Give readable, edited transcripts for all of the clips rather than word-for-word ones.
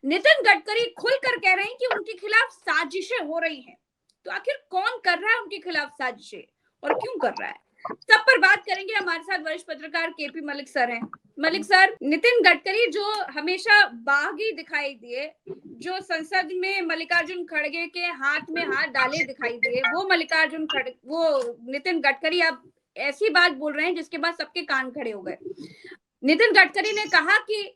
नितिन गडकरी खुलकर कह रहे हैं कि उनके खिलाफ साजिशें हो रही हैं। तो आखिर कौन कर रहा है उनके खिलाफ साजिशें और क्यों कर रहा है, सब पर बात करेंगे। हमारे साथ वरिष्ठ पत्रकार केपी मलिक सर हैं। मलिक सर, नितिन गडकरी जो हमेशा बागी दिखाई दिए, जो संसद में मल्लिकार्जुन खड़गे के हाथ में हाथ डाले दिखाई दिए, वो नितिन गडकरी अब ऐसी बात बोल रहे हैं जिसके बाद सबके कान खड़े हो गए। नितिन गडकरी ने कहा कि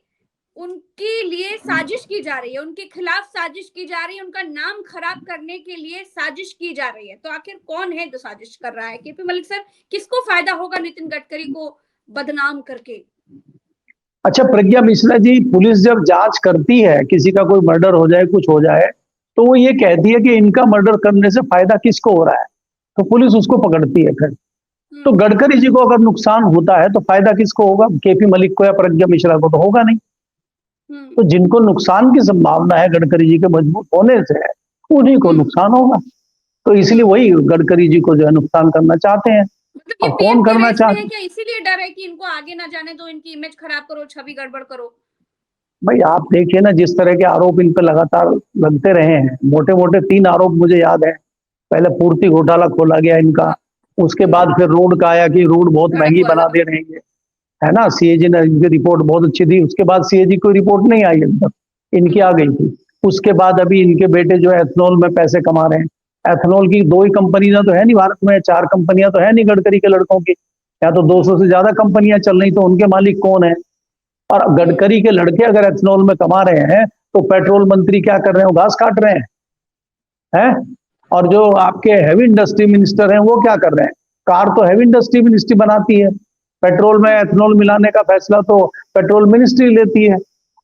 उनके लिए साजिश की जा रही है, उनके खिलाफ साजिश की जा रही है, उनका नाम खराब करने के लिए साजिश की जा रही है। तो आखिर कौन है जो साजिश कर रहा है? केपी मलिक सर, किसको फायदा होगा नितिन गडकरी को बदनाम करके? अच्छा प्रज्ञा मिश्रा जी, पुलिस जब जांच करती है, किसी का कोई मर्डर हो जाए, कुछ हो जाए, तो वो ये कहती है कि इनका मर्डर करने से फायदा किसको हो रहा है, तो पुलिस उसको पकड़ती है। फिर तो गडकरी जी को अगर नुकसान होता है तो फायदा किसको होगा? केपी मलिक को या प्रज्ञा मिश्रा को? तो होगा नहीं। तो जिनको नुकसान की संभावना है गडकरी जी के मजबूत होने से, उन्हीं को नुकसान होगा। तो इसलिए वही गडकरी जी को जो है नुकसान करना चाहते हैं। मतलब ये अब पीएम कौन के करना रेस में है चाहते? क्या? इसीलिए डर है कि इनको आगे ना जाने दो, इनकी इमेज खराब करो, छवि गड़बड़ करो। भाई आप देखिए ना, जिस तरह के आरोप इन पर लगातार लगते रहे हैं, मोटे मोटे 3 आरोप मुझे याद है। पहले पूर्ति घोटाला खोला गया इनका, उसके बाद फिर रोड का आया कि रोड बहुत महंगी बना दे रहे हैं, है ना। सीएजी ने इनकी रिपोर्ट बहुत अच्छी दी, उसके बाद सीएजी कोई रिपोर्ट नहीं आई अब तक, इनकी आ गई थी। उसके बाद अभी इनके बेटे जो है एथनॉल में पैसे कमा रहे हैं। एथनॉल की 2 ही कंपनियां तो है नहीं भारत में, 4 कंपनियां तो है नहीं गडकरी के लड़कों की, या तो 200 से ज्यादा कंपनियां चल रही, तो उनके मालिक कौन है? और गडकरी के लड़के अगर एथनॉल में कमा रहे हैं, तो पेट्रोल मंत्री क्या कर रहे हैं? घास काट रहे हैं। और जो आपके हैवी इंडस्ट्री मिनिस्टर हैं वो क्या कर रहे हैं? कार तो हैवी इंडस्ट्री मिनिस्ट्री बनाती है, पेट्रोल में एथनॉल मिलाने का फैसला तो पेट्रोल मिनिस्ट्री लेती है।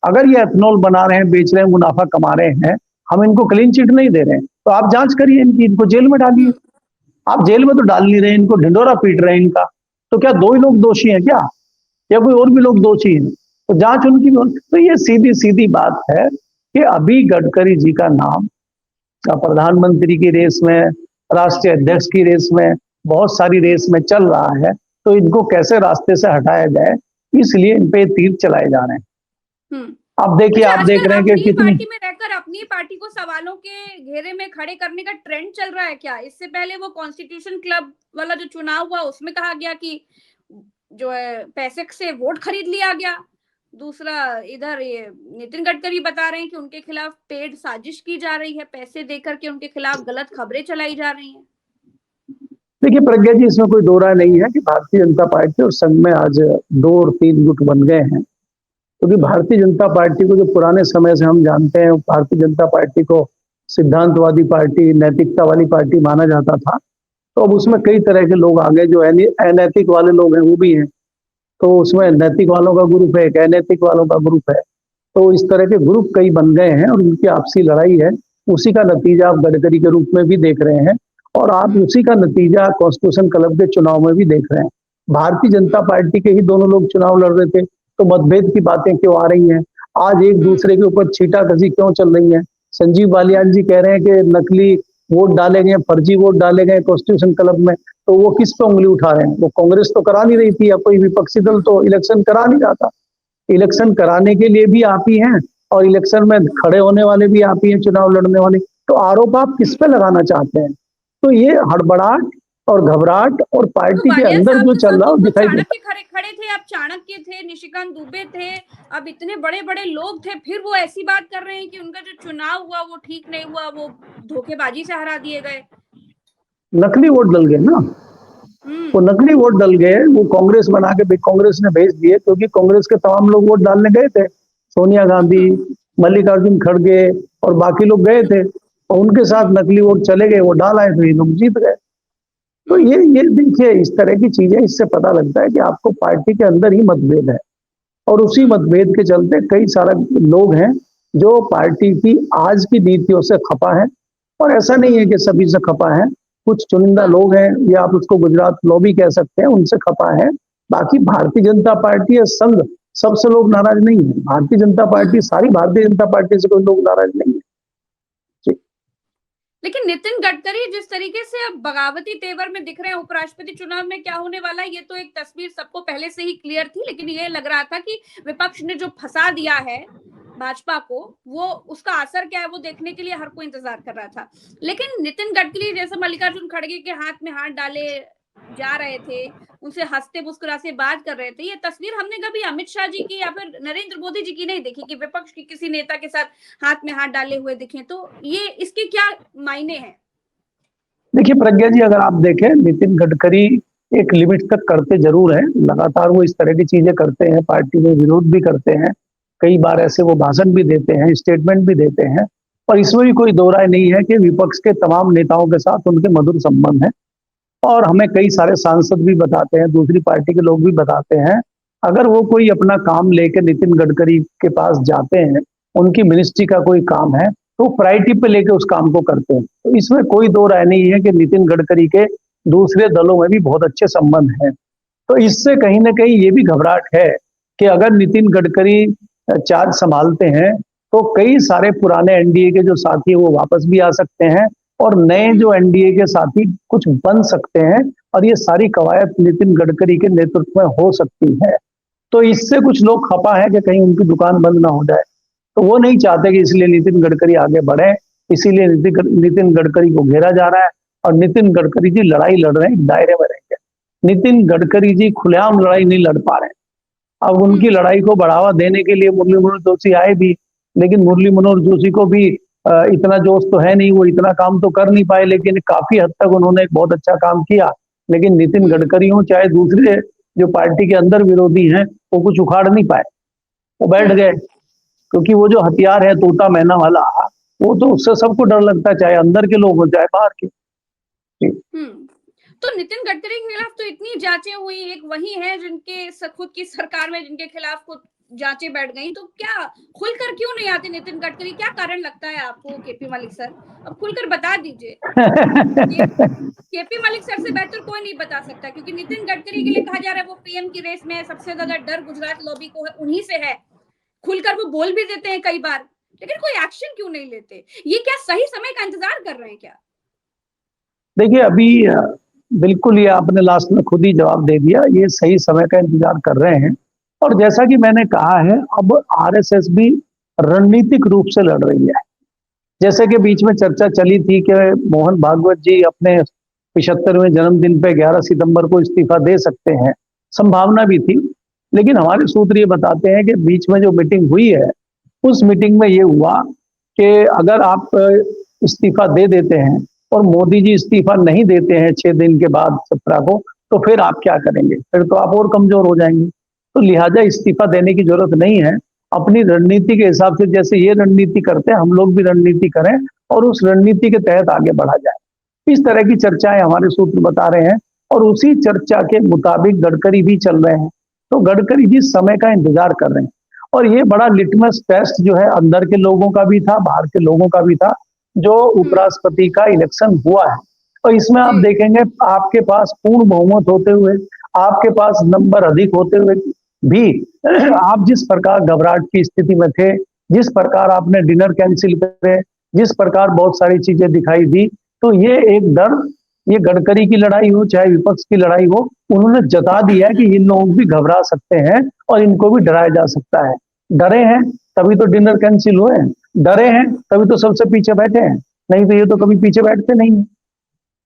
अगर ये एथनॉल बना रहे हैं, बेच रहे हैं, मुनाफा कमा रहे हैं, हम इनको क्लीन चिट नहीं दे रहे हैं, तो आप जांच करिए इनकी, इनको जेल में डालिए। आप जेल में तो डाल नहीं रहे, इनको ढिंडोरा पीट रहे हैं इनका। तो क्या 2 ही लोग दोषी हैं क्या, या कोई और भी लोग दोषी हैं? तो जांच उनकी भी। तो ये सीधी सीधी बात है कि अभी गडकरी जी का नाम प्रधानमंत्री की रेस में, राष्ट्रीय अध्यक्ष की रेस में, बहुत सारी रेस में चल रहा है। तो इनको कैसे रास्ते से हटाया जाए, इसलिए इन पे तीर चलाए जा रहे हैं। अब देखिए, आप देख रहे हैं कि कितनी पार्टी में रहकर अपनी पार्टी को सवालों के घेरे में खड़े करने का ट्रेंड चल रहा है क्या? इससे पहले वो कॉन्स्टिट्यूशन क्लब वाला जो चुनाव हुआ, उसमें कहा गया कि जो है पैसे से वोट खरीद लिया गया। दूसरा इधर ये नितिन गडकरी बता रहे हैं कि उनके खिलाफ पेड साजिश की जा रही है, पैसे देकर के उनके खिलाफ गलत खबरें चलाई जा रही हैं। देखिए प्रज्ञा जी, इसमें कोई दो राय नहीं है कि भारतीय जनता पार्टी और संघ में आज 2 और 3 गुट बन गए हैं। क्योंकि भारतीय जनता पार्टी को जो पुराने समय से हम जानते हैं, भारतीय जनता पार्टी को सिद्धांतवादी पार्टी, नैतिकता वाली पार्टी माना जाता था। तो अब उसमें कई तरह के लोग आ गए, जो अनैतिक वाले लोग हैं वो भी हैं। तो उसमें नैतिक वालों का ग्रुप है, एक अनैतिक वालों का ग्रुप है। तो इस तरह के ग्रुप कई बन गए हैं और उनकी आपसी लड़ाई है। उसी का नतीजा आप गडकरी के रूप में भी देख रहे हैं, और आप उसी का नतीजा कॉन्स्टिट्यूशन क्लब के चुनाव में भी देख रहे हैं। भारतीय जनता पार्टी के ही दोनों लोग चुनाव लड़ रहे थे, तो मतभेद की बातें क्यों आ रही हैं? आज एक दूसरे के ऊपर छींटाकशी क्यों चल रही है? संजीव बालियान जी कह रहे हैं कि नकली वोट डाले गए, फर्जी वोट डाले गए कॉन्स्टिट्यूशन क्लब में। तो वो किस पे उंगली उठा रहे हैं? वो कांग्रेस तो करा नहीं रही थी, या कोई विपक्षी दल तो इलेक्शन करा नहीं रहा था। इलेक्शन कराने के लिए भी आप ही हैं, और इलेक्शन में खड़े होने वाले भी आप ही हैं, चुनाव लड़ने वाले। तो आरोप आप किस पे लगाना चाहते हैं? तो ये हड़बड़ाहट और घबराहट और पार्टी के अंदर जो चल रहा है दिखाई देता है। खड़े थे, अब चाणक्य थे, निशिकांत दुबे थे, अब इतने बड़े बड़े लोग थे, फिर वो ऐसी बात कर रहे हैं कि उनका जो चुनाव हुआ वो ठीक नहीं हुआ, वो धोखेबाजी से हरा दिए गए। नकली वोट डल गए ना, वो नकली वोट डल गए। वो कांग्रेस बना के कांग्रेस ने भेज दिए, क्योंकि कांग्रेस के तमाम लोग वोट डालने गए थे। सोनिया गांधी, मल्लिकार्जुन खड़गे और बाकी लोग गए थे, और उनके साथ नकली वोट चले गए, वो डाल आए, तो ये लोग जीत गए। तो ये देखिए, इस तरह की चीजें, इससे पता लगता है कि आपको पार्टी के अंदर ही मतभेद है, और उसी मतभेद के चलते कई सारे लोग हैं जो पार्टी की आज की नीतियों से खफा है। और ऐसा नहीं है कि सभी से खफा है, कुछ चुनिंदा लोग हैं, या आप उसको गुजरात लॉबी कह सकते हैं, उनसे खफा है। बाकी भारतीय जनता पार्टी या संघ, सबसे लोग नाराज नहीं है। भारतीय जनता पार्टी, सारी भारतीय जनता पार्टी से कोई लोग नाराज नहीं है। लेकिन नितिन गडकरी जिस तरीके से अब बगावती तेवर में दिख रहे हैं, उपराष्ट्रपति चुनाव में क्या होने वाला है, ये तो एक तस्वीर सबको पहले से ही क्लियर थी। लेकिन ये लग रहा था कि विपक्ष ने जो फंसा दिया है भाजपा को, वो उसका असर क्या है वो देखने के लिए हर कोई इंतजार कर रहा था। लेकिन नितिन गडकरी जैसे मल्लिकार्जुन खड़गे के हाथ में हाथ डाले जा रहे थे, उनसे हंसते मुस्कुरा से बात कर रहे थे, ये तस्वीर हमने कभी अमित शाह जी की या फिर नरेंद्र मोदी जी की नहीं देखी कि विपक्ष के किसी नेता के साथ हाथ में हाथ डाले हुए दिखे। तो ये इसके क्या मायने हैं? देखिए प्रज्ञा जी, अगर आप देखें, नितिन गडकरी एक लिमिट तक करते जरूर हैं, लगातार वो इस तरह की चीजें करते हैं, पार्टी में विरोध भी करते हैं, कई बार ऐसे वो भाषण भी देते हैं, स्टेटमेंट भी देते हैं, और इसमें भी कोई दो राय नहीं है कि विपक्ष के तमाम नेताओं के साथ उनके मधुर संबंध हैं। और हमें कई सारे सांसद भी बताते हैं, दूसरी पार्टी के लोग भी बताते हैं, अगर वो कोई अपना काम लेके नितिन गडकरी के पास जाते हैं, उनकी मिनिस्ट्री का कोई काम है, तो प्रायोरिटी पे लेके उस काम को करते हैं। तो इसमें कोई दो राय नहीं है कि नितिन गडकरी के दूसरे दलों में भी बहुत अच्छे संबंध हैं। तो इससे कहीं ना कहीं ये भी घबराहट है कि अगर नितिन गडकरी चार्ज संभालते हैं, तो कई सारे पुराने एनडीए के जो साथी वो वापस भी आ सकते हैं, और नए जो एनडीए के साथी कुछ बन सकते हैं, और ये सारी कवायद नितिन गडकरी के नेतृत्व में हो सकती है। तो इससे कुछ लोग खफा है कि कहीं उनकी दुकान बंद ना हो जाए, तो वो नहीं चाहते कि इसलिए नितिन गडकरी आगे बढ़े, इसीलिए नितिन गडकरी को घेरा जा रहा है। और नितिन गडकरी जी लड़ाई लड़ रहे हैं, दायरे में रहेंगे। नितिन गडकरी जी खुलेआम लड़ाई नहीं लड़ पा रहे हैं। अब उनकी लड़ाई को बढ़ावा देने के लिए मुरली मनोहर जोशी आए भी, लेकिन मुरली मनोहर जोशी को भी इतना जोश तो है नहीं, वो इतना काम तो कर नहीं पाए, लेकिन काफी हद तक उन्होंने एक बहुत अच्छा काम किया। लेकिन नितिन गडकरी हो चाहे दूसरे जो पार्टी के अंदर विरोधी हैं, वो कुछ उखाड़ नहीं पाए, वो बैठ गए, क्योंकि वो जो हथियार है तोता मैना वाला, वो तो उससे सबको डर लगता है, चाहे अंदर के लोग हो चाहे बाहर के। तो नितिन गडकरी के खिलाफ तो इतनी जांचें हुई, एक वही है जिनके खुद की सरकार में जिनके खिलाफ खुद जांचें बैठ गई, तो क्या खुलकर क्यों नहीं आते नितिन गडकरी? क्या कारण लगता है आपको केपी मलिक सर? अब खुलकर बता दीजिए। केपी मलिक सर से बेहतर कोई नहीं बता सकता, क्योंकि नितिन गडकरी के लिए कहा जा रहा है वो पीएम की रेस में है, सबसे ज्यादा डर गुजरात लॉबी को है, उन्हीं से है। खुलकर वो बोल भी देते हैं कई बार, लेकिन कोई एक्शन क्यों नहीं लेते? ये क्या सही समय का इंतजार कर रहे हैं क्या? देखिए अभी बिल्कुल, ये आपने लास्ट में खुद ही जवाब दे दिया, ये सही समय का इंतजार कर रहे हैं। और जैसा कि मैंने कहा है, अब आरएसएस भी रणनीतिक रूप से लड़ रही है। जैसे कि बीच में चर्चा चली थी कि मोहन भागवत जी अपने 75वें जन्मदिन पे 11 सितंबर को इस्तीफा दे सकते हैं, संभावना भी थी। लेकिन हमारे सूत्र ये बताते हैं कि बीच में जो मीटिंग हुई है, उस मीटिंग में ये हुआ कि अगर आप इस्तीफा दे देते हैं और मोदी जी इस्तीफा नहीं देते हैं 6 दिन के बाद 17 को, तो फिर आप क्या करेंगे? फिर तो आप और कमजोर हो जाएंगे। तो लिहाजा इस्तीफा देने की जरूरत नहीं है। अपनी रणनीति के हिसाब से जैसे ये रणनीति करते हैं, हम लोग भी रणनीति करें और उस रणनीति के तहत आगे बढ़ा जाए। इस तरह की चर्चाएं हमारे सूत्र बता रहे हैं, और उसी चर्चा के मुताबिक गडकरी भी चल रहे हैं। तो गडकरी जी समय का इंतजार कर रहे हैं, और ये बड़ा लिटमस टेस्ट जो है अंदर के लोगों का भी था, बाहर के लोगों का भी था, जो उपराष्ट्रपति का इलेक्शन हुआ है। और इसमें आप देखेंगे, आपके पास पूर्ण बहुमत होते हुए, आपके पास नंबर अधिक होते हुए भी आप जिस प्रकार घबराहट की स्थिति में थे, जिस प्रकार आपने डिनर कैंसिल करे, जिस प्रकार बहुत सारी चीजें दिखाई दी, तो ये एक डर, ये गडकरी की लड़ाई हो चाहे विपक्ष की लड़ाई हो, उन्होंने जता दिया कि इन लोग भी घबरा सकते हैं और इनको भी डराया जा सकता है। डरे हैं तभी तो डिनर कैंसिल हुए हैं, डरे हैं तभी तो सबसे पीछे बैठे हैं, नहीं तो ये तो कभी पीछे बैठते नहीं है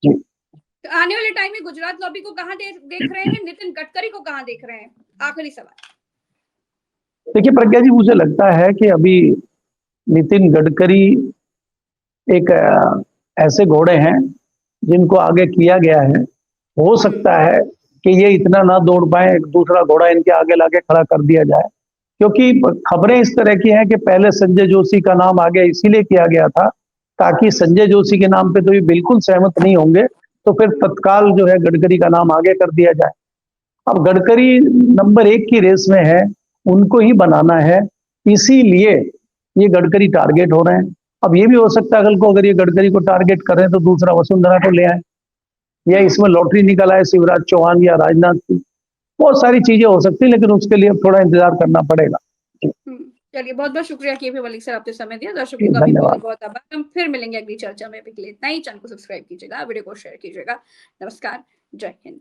जी। तो आने वाले टाइम में गुजरात लॉबी को कहां देख रहे हैं, नितिन गडकरी को कहां देख रहे हैं? आखिरी सवाल। देखिए प्रज्ञा जी, मुझे लगता है कि अभी नितिन गडकरी एक ऐसे घोड़े हैं जिनको आगे किया गया है। हो सकता है कि ये इतना ना दौड़ पाए, एक दूसरा घोड़ा इनके आगे लाके खड़ा कर दिया जाए, क्योंकि खबरें इस तरह की हैं कि पहले संजय जोशी का नाम आगे इसीलिए किया गया था ताकि संजय जोशी के नाम पे तो ये बिल्कुल सहमत नहीं होंगे, तो फिर तत्काल जो है गडकरी का नाम आगे कर दिया जाए। अब गडकरी नंबर 1 की रेस में है, उनको ही बनाना है, इसीलिए ये गडकरी टारगेट हो रहे हैं। अब ये भी हो सकता है कल को अगर ये गडकरी को टारगेट करें तो दूसरा वसुंधरा को ले आए, या इसमें लॉटरी निकल आए शिवराज चौहान या राजनाथ सिंह। बहुत सारी चीजें हो सकती है, लेकिन उसके लिए थोड़ा इंतजार करना पड़ेगा। चलिए, बहुत बहुत शुक्रिया केपी मलिक सर, आपने समय दिया। दर्शकों का भी बहुत बहुत आभार। हम फिर मिलेंगे अगली चर्चा में। अभी के लिए इतना ही। चैनल को सब्सक्राइब कीजिएगा, वीडियो को शेयर कीजिएगा। नमस्कार, जय हिंद।